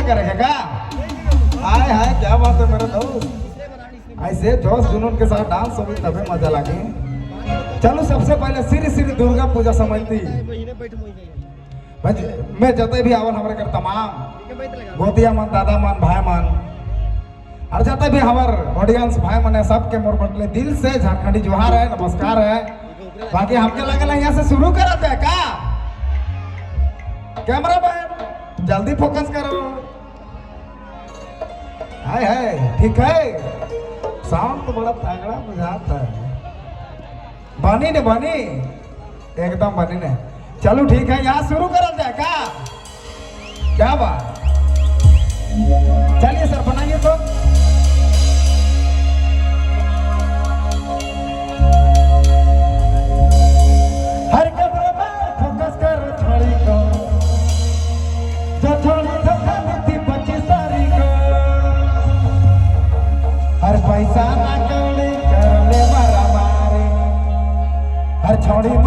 करेगा क्या? हाय हाय क्या बात है मेरे दोस्त, ऐसे जोश जुनून के साथ डांस होगी तभी मजा लगे। चलो सबसे पहले श्री श्री दुर्गा पूजा समझती मैं जते भी आवल हमारे घर तमाम गोतिया मन दादा मन भाई मन और जते भी हमार ऑडियंस भाई मन है सबके मोर बटले दिल से झारखंडी जोहार है, नमस्कार है। बाकी हमके लगे यहाँ से शुरू करा जाए का? कैमरा मैन जल्दी फोकस करो। हाय हाय ठीक है, साउंड तो बड़ा तगड़ा बुझाता है। बनी ने बनी एकदम बनी ने। चलो ठीक है यहाँ शुरू करा जाए का? क्या बात, चलिए सर बनाइए तो। हर कैमरे में फोकस कर थोड़ी को जो थोड़ी धोखा थी 25 तारीख को। हर पैसा ना कौड़ी कर ले मारा मारे हर छोड़ी